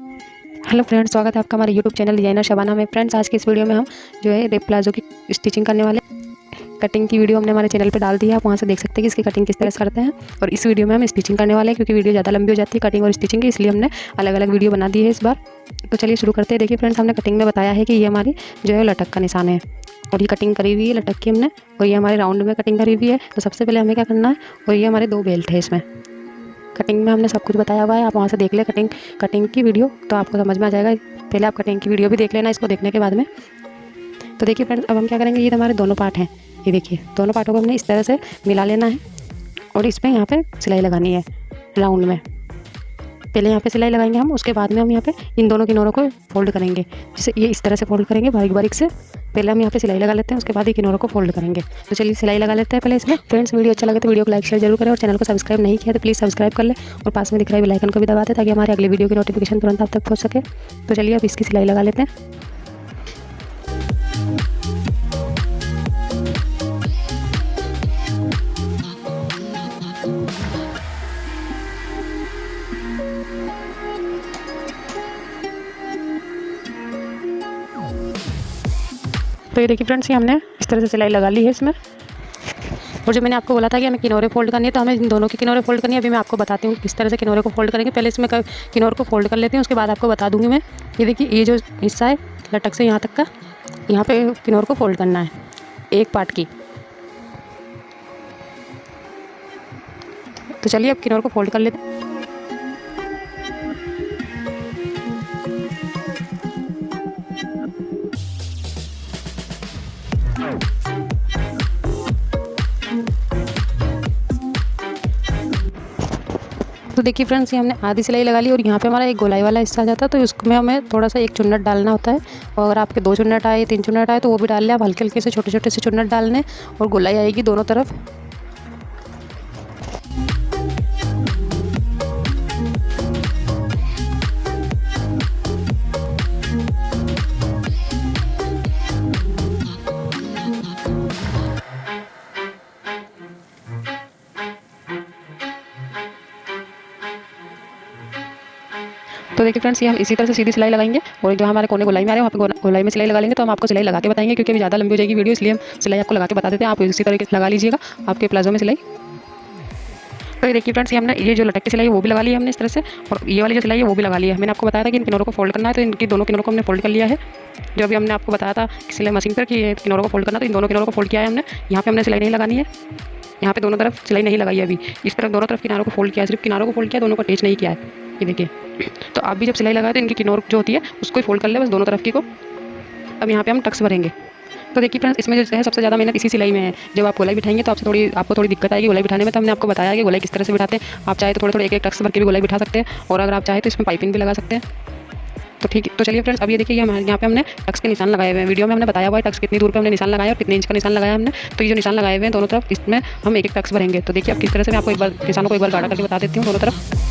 Hello friends, स्वागत है आपका हमारे यूट्यूब चैनल डिजाइनर शबाना में। फ्रेंड्स, आज की इस वीडियो में हम जो है रेप प्लाजो की स्टिचिंग करने वाले कटिंग की वीडियो हमने हमारे चैनल पे डाल दी है। आप वहाँ से देख सकते हैं कि इसकी कटिंग किस तरह से करते हैं। और इस वीडियो में हम स्टिचिंग करने वाले हैं क्योंकि वीडियो ज़्यादा लंबी हो जाती है कटिंग और स्टिचिंग की, इसलिए हमने अलग अलग वीडियो बना दी है इस बार। तो चलिए शुरू करते हैं। देखिए फ्रेंड्स, हमने कटिंग में बताया है कि ये हमारी जो है लटक का निशान है और ये कटिंग करी हुई है लटक की हमने, और ये हमारे राउंड में कटिंग करी हुई है। तो सबसे पहले हमें क्या करना है, और ये हमारे 2 बेल्ट है। इसमें कटिंग में हमने सब कुछ बताया हुआ है, आप वहाँ से देख ले कटिंग की वीडियो, तो आपको समझ में आ जाएगा। पहले आप कटिंग की वीडियो भी देख लेना इसको देखने के बाद में। तो देखिए फ्रेंड्स, अब हम क्या करेंगे, ये हमारे दोनों पार्ट हैं। ये देखिए दोनों पार्टों को हमने इस तरह से मिला लेना है और इसमें यहाँ पे सिलाई लगानी है राउंड में। पहले यहाँ पे सिलाई लगाएंगे हम, उसके बाद में हम यहाँ पे इन दोनों किनारों को फोल्ड करेंगे। जैसे ये इस तरह से फोल्ड करेंगे बारीक बारीक से। पहले हम यहाँ पे सिलाई लगा लेते हैं, उसके बाद ही किनारों को फोल्ड करेंगे। तो चलिए सिलाई लगा लेते हैं पहले इसमें। फ्रेंड्स, वीडियो अच्छा लगे तो वीडियो को लाइक शेयर जरूर करें और चैनल को सब्सक्राइब नहीं किया तो प्लीज़ सब्सक्राइब कर ले और पास में दिख रहे बेल आइकन को भी दबा दें ताकि हमारे अगले वीडियो की नोटिफिकेशन तुरंत आप तक पहुँच सके। तो चलिए अब इसकी सिलाई लगा लेते हैं। तो ये देखिए फ्रेंड्स, ये हमने इस तरह से सिलाई लगा ली है इसमें। और जो मैंने आपको बोला था कि हमें किनारे फोल्ड करनी है, तो हमें इन दोनों की किनारे फोल्ड करनी है। अभी मैं आपको बताती हूँ किस तरह से किनारे को फोल्ड करेंगे। पहले इसमें किनारे को फोल्ड कर लेते हैं, उसके बाद आपको बता दूँगी मैं। ये देखिए, ये जो हिस्सा है लटक से यहाँ तक का, यहाँ पे किनारे को फोल्ड करना है एक पार्ट की। तो चलिए अब किनारे को फोल्ड कर लेते हैं। तो देखिए फ्रेंड्स, ये हमने आधी सिलाई लगा ली और यहाँ पे हमारा एक गोलाई वाला हिस्सा आ जाता है, तो उसमें हमें थोड़ा सा एक चुन्नट डालना होता है। और अगर आपके 2 चुन्नट आए 3 चुन्नट आए तो वो भी डाल लें आप, हल्के हल्के से छोटे छोटे से चुन्नट डालने और गोलाई आएगी दोनों तरफ। तो देखिए फ्रेंड्स, ये हम इसी तरह से सीधी सिलाई लगाएंगे और जो हमारे कोने गोलाई में आ रहे हैं वहाँ पे गोलाई में सिलाई लगा लेंगे। तो हम आपको सिलाई लगा के बताएंगे क्योंकि अभी ज़्यादा लंबी हो जाएगी वीडियो, इसलिए हम सिलाई आपको लगा के बता देते हैं। आप इसी तरीके से लगा लीजिएगा आपके प्लाजो में सिलाई। तो ये देखिए फ्रेंड्स, ये हमने ये जो लटक की सिलाई है वो भी लगा ली है हमने इस तरह से, और ये वाली जो सिलाई है वो भी लगा ली है। मैंने आपको बताया था कि इन किनारों को फोल्ड करना है, तो इनकी दोनों किनारों को हमने फोल्ड कर लिया है। जो अभी हमने आपको बताया था कि सिलाई मशीन पर कि किनारों को फोल्ड करना, तो इन दोनों किनारों को फोल्ड किया है हमने। यहाँ पे हमने सिलाई नहीं लगानी है, यहाँ पे दोनों तरफ सिलाई नहीं लगाई है अभी। इस तरफ दोनों तरफ किनारों को फोल्ड किया है, सिर्फ किनारों को फोल्ड किया, दोनों को अटैच नहीं किया है। ये देखिए, तो आप भी जब सिलाई लगाए तो इनकी किनार जो होती है उसको ही फोल्ड कर ले बस दोनों तरफ की को। अब यहाँ पे हम टक्स भरेंगे। तो देखिए फ्रेंड्स, इसमें जो है सबसे ज़्यादा मेहनत इसी सिलाई में है। जब आप गोलाई बिठाएंगे तो आपको थोड़ी दिक्कत आएगी गोलाई बिठाने में। तो हमने आपको बताया कि गोलाई किस तरह से बिठाते हैं। आप चाहे तो थोड़े थोड़े एक टक्स भर के भी गोलाई बिठा सकते हैं, और अगर आप चाहे तो इसमें पाइपिंग भी लगा सकते हैं। तो ठीक है, तो चलिए फ्रेंड्स, अब ये देखिए हमारे यहाँ पे हमने टक्स के निशान लगाए हुए हैं। वीडियो में हमने बताया हुआ है टक्स कितनी दूर पे हमने निशान लगाया और कितने इंच का निशान लगाया हमने। तो ये जो निशान लगाए हुए हैं दोनों तरफ, इसमें हम एक एक टक्स भरेंगे। तो देखिए अब किस तरह से मैं आपको एक बार निशानों को एक बार गाढ़ा करके बता देती हूँ दोनों तरफ।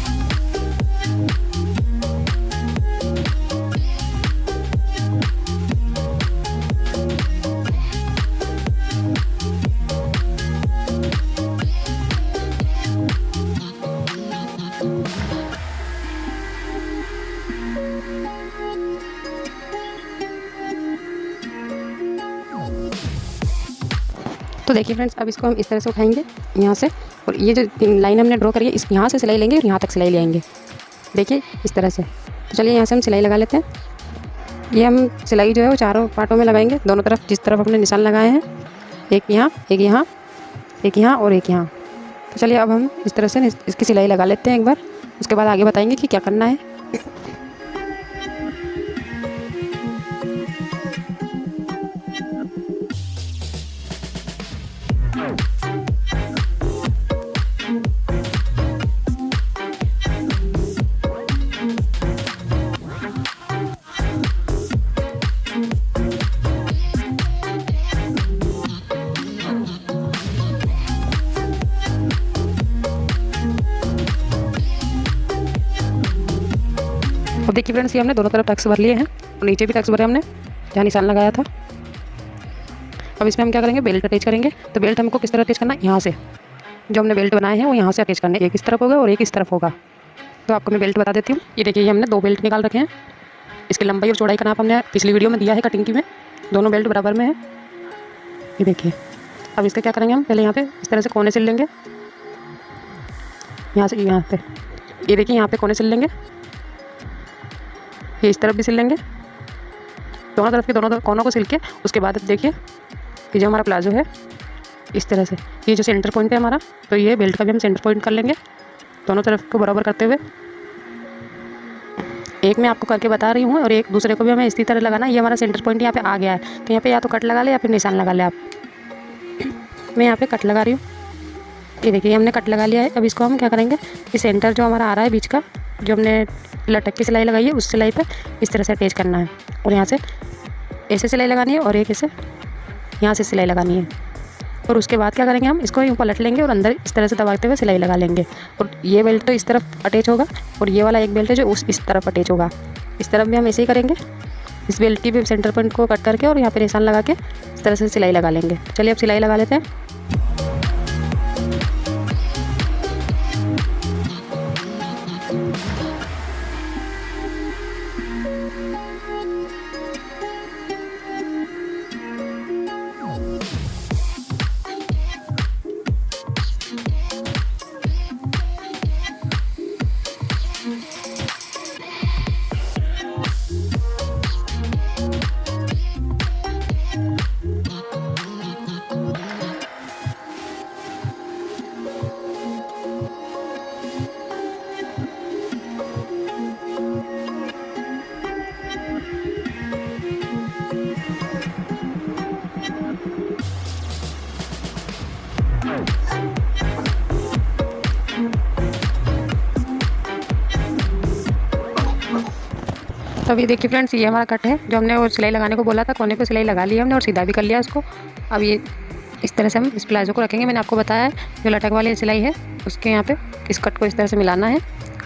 तो देखिए फ्रेंड्स, अब इसको हम इस तरह से उठाएंगे यहाँ से, और ये जो लाइन हमने ड्रॉ करी है इस यहाँ से सिलाई लेंगे और यहाँ तक सिलाई ले आएंगे। देखिए इस तरह से। तो चलिए यहाँ से हम सिलाई लगा लेते हैं। ये हम सिलाई जो है वो चारों पार्टों में लगाएंगे, दोनों तरफ जिस तरफ हमने निशान लगाए हैं, एक यहाँ एक यहाँ एक यहाँ और एक यहाँ। तो चलिए अब हम इस तरह से इसकी सिलाई लगा लेते हैं एक बार, उसके बाद आगे बताएंगे कि क्या करना है। अब देखिए फ्रेंड्स, ये हमने दोनों तरफ टक्स भर लिए हैं और नीचे भी टक्स भरे हमने जहाँ निशान लगाया था। अब इसमें हम क्या करेंगे, बेल्ट अटैच करेंगे। तो बेल्ट हमको किस तरह अटैच करना है, यहाँ से जो हमने बेल्ट बनाए हैं वो यहाँ से अटैच करने, एक इस तरफ होगा और एक इस तरफ होगा। तो आपको मैं बेल्ट बता देती हूँ। ये देखिए, ये हमने 2 बेल्ट निकाल रखे हैं। इसकी लंबाई और चौड़ाई का नाप हमने पिछली वीडियो में दिया है कटिंग की में। दोनों बेल्ट बराबर में है। ये देखिए, अब इसका क्या करेंगे हम, पहले यहाँ पे इस तरह से कोने सिल लेंगे, यहाँ से यहाँ पे। ये देखिए, यहाँ पे कोने सिल लेंगे, ये इस तरफ भी सिल लेंगे, दोनों तरफ के दोनों कोनों को सिल के उसके बाद देखिए कि जो हमारा प्लाजो है इस तरह से, ये जो सेंटर पॉइंट है हमारा, तो ये बेल्ट का भी हम सेंटर पॉइंट कर लेंगे दोनों तरफ को बराबर करते हुए। एक मैं आपको करके बता रही हूँ और एक दूसरे को भी हमें इसी तरह लगाना। ये हमारा सेंटर पॉइंट यहाँ पे आ गया है, तो यहाँ पे या तो कट लगा ले या फिर निशान लगा ले आप। मैं यहाँ पे कट लगा रही हूँ। ये देखिए, हमने कट लगा लिया है। अब इसको हम क्या करेंगे, इस सेंटर जो हमारा आ रहा है बीच का, जो हमने लटक की सिलाई लगाई है, उस सिलाई पे इस तरह से अटैच करना है और यहाँ से ऐसे सिलाई लगानी है और एक ऐसे यहाँ से सिलाई लगानी है। और उसके बाद क्या करेंगे, हम इसको यूँ पलट लेंगे और अंदर इस तरह से दबाते हुए सिलाई लगा लेंगे। और ये बेल्ट तो इस तरफ अटैच होगा और ये वाला एक बेल्ट है जो इस तरफ अटैच होगा। इस तरफ भी हम ऐसे ही करेंगे, इस बेल्ट की भी सेंटर पॉइंट को कट करके और यहाँ पे निशान लगा के इस तरह से सिलाई लगा लेंगे। चलिए अब सिलाई लगा लेते हैं। तो अभी देखिए फ्रेंड्स, ये हमारा कट है जो हमने वो सिलाई लगाने को बोला था, कोने पे सिलाई लगा लिया हमने और सीधा भी कर लिया उसको। अब ये इस तरह से हम इस प्लाजो को रखेंगे। मैंने आपको बताया है जो लटक वाली सिलाई है उसके यहाँ पे इस कट को इस तरह से मिलाना है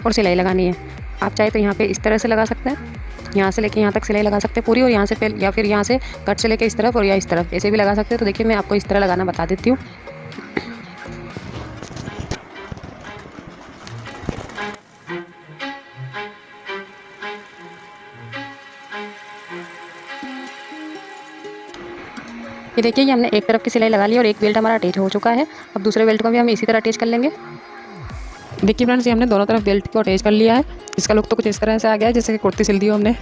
और सिलाई लगानी है। आप चाहे तो यहाँ पे इस तरह से लगा सकते हैं, यहाँ से लेके यहाँ तक सिलाई लगा सकते हैं पूरी, और यहाँ से या फिर यहाँ से कट से लेके इस तरफ और या इस तरफ ऐसे भी लगा सकते हैं। तो देखिए, मैं आपको इस तरह लगाना बता देती हूँ। ये देखिए, ये हमने एक तरफ की सिलाई लगा ली और एक बेल्ट हमारा अटैच हो चुका है। अब दूसरे बेल्ट को भी हम इसी तरह अटैच कर लेंगे। देखिए फ्रेंड्स, ये हमने दोनों तरफ बेल्ट को अटैच कर लिया है। इसका लुक तो कुछ इस तरह से आ गया है जैसे कि कुर्ती सिल दी हो हमने।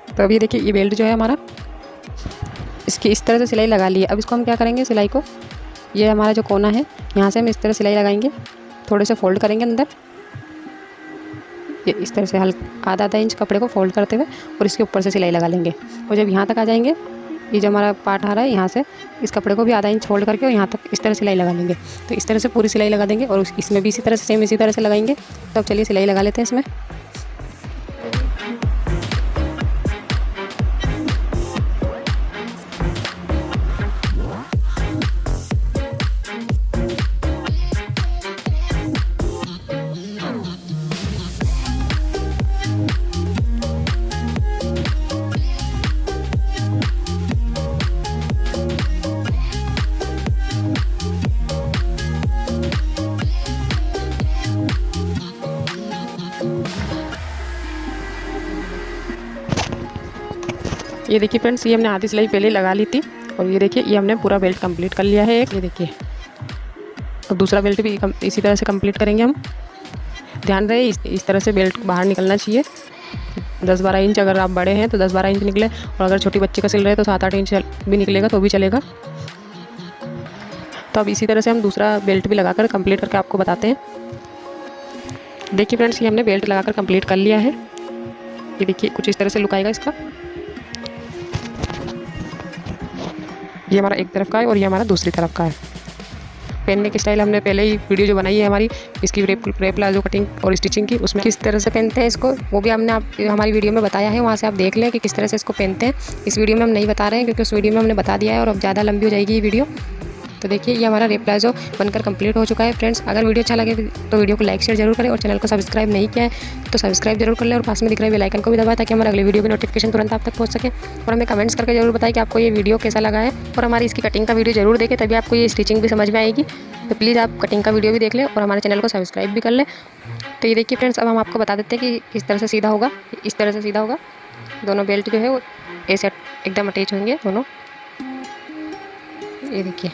तो अभी देखिए, ये बेल्ट जो है हमारा, इसकी इस तरह से सिलाई लगा ली है। अब इसको हम क्या करेंगे, सिलाई को, ये हमारा जो कोना है यहाँ से हम इस तरह सिलाई लगाएंगे, थोड़े से फोल्ड करेंगे अंदर, ये इस तरह से हल्का आधा इंच कपड़े को फोल्ड करते हुए और इसके ऊपर से सिलाई लगा लेंगे। और जब यहाँ तक आ जाएंगे, ये जो हमारा पार्ट आ रहा है यहाँ से, इस कपड़े को भी आधा इंच फोल्ड करके और यहाँ तक इस तरह सिलाई लगा लेंगे। तो इस तरह से पूरी सिलाई लगा देंगे और इसमें भी इसी तरह से सेम इसी तरह से लगाएंगे। तो अब चलिए सिलाई लगा लेते हैं इसमें। ये देखिए फ्रेंड्स, ये हमने आधी सिलाई पहले लगा ली थी और ये देखिए, ये हमने पूरा बेल्ट कंप्लीट कर लिया है एक। ये देखिए, अब दूसरा बेल्ट भी इसी तरह से कंप्लीट करेंगे हम। ध्यान रहे, इस तरह से बेल्ट बाहर निकलना चाहिए। 10-12 इंच अगर आप बड़े हैं तो 10-12 इंच निकले, और अगर छोटी बच्चे का सिल रहे हैं तो 7-8 इंच भी निकलेगा तो भी चलेगा। तो अब इसी तरह से हम दूसरा बेल्ट भी लगाकर कंप्लीट करके आपको बताते हैं। देखिए फ्रेंड्स, ये हमने बेल्ट लगाकर कंप्लीट कर लिया है। ये देखिए, कुछ इस तरह से लुक आएगा इसका। ये हमारा एक तरफ का है और ये हमारा दूसरी तरफ का है। पहनने की स्टाइल हमने पहले ही वीडियो जो बनाई है हमारी इसकी रेप प्लाजो कटिंग और स्टिचिंग की, उसमें किस तरह से पहनते हैं इसको, वो भी हमने हमारी वीडियो में बताया है। वहाँ से आप देख लें कि किस तरह से इसको पहनते हैं। इस वीडियो में हम नहीं बता रहे हैं क्योंकि उस वीडियो में हमने बता दिया है और अब ज़्यादा लंबी हो जाएगी ये वीडियो। तो देखिए, ये हमारा रेप प्लाजो बनकर कंप्लीट हो चुका है। फ्रेंड्स, अगर वीडियो अच्छा लगे तो वीडियो को लाइक शेयर जरूर करें और चैनल को सब्सक्राइब नहीं किया है तो सब्सक्राइब जरूर कर लें और पास में दिख रहे बेल आइकन को भी दबाएं ताकि हमारे अगले वीडियो की नोटिफिकेशन तुरंत आप तक पहुंच सके। और हमें कमेंट्स करके जरूर बताएं कि आपको ये वीडियो कैसा लगा है, और हमारी इसकी कटिंग का वीडियो जरूर देखें, तभी आपको ये स्टिचिंग भी समझ में आएगी। तो प्लीज़ आप कटिंग का वीडियो भी देख लें और हमारे चैनल को सब्सक्राइब भी कर लें। तो ये देखिए फ्रेंड्स, अब हम आपको बता देते हैं कि किस तरह से सीधा होगा। इस तरह से सीधा होगा। दोनों बेल्ट जो है वो ऐसे एकदम अटैच होंगे दोनों। ये देखिए,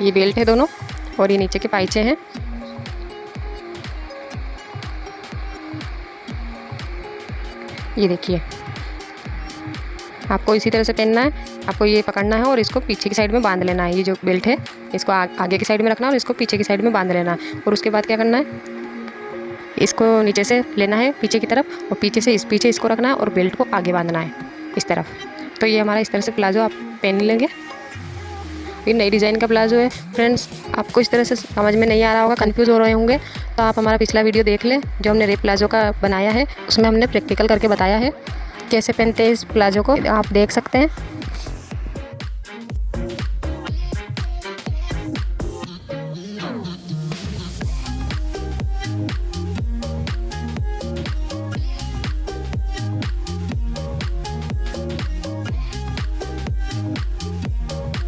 ये बेल्ट है दोनों और ये नीचे के पाइचे हैं। ये देखिए, आपको इसी तरह से पहनना है। आपको ये पकड़ना है और इसको पीछे की साइड में बांध लेना है। ये जो बेल्ट है इसको आगे की साइड में रखना है और इसको पीछे की साइड में बांध लेना है। और उसके बाद क्या करना है, इसको नीचे से लेना है पीछे की तरफ और पीछे से पीछे इसको रखना है और बेल्ट को आगे बांधना है इस तरफ। तो ये हमारा इस तरह से प्लाजो आप पहन लेंगे। ये नई डिज़ाइन का प्लाजो है फ्रेंड्स। आपको इस तरह से समझ में नहीं आ रहा होगा, कंफ्यूज हो रहे होंगे, तो आप हमारा पिछला वीडियो देख लें जो हमने रेप प्लाजो का बनाया है। उसमें हमने प्रैक्टिकल करके बताया है कैसे पहनते हैं इस प्लाजो को, आप देख सकते हैं।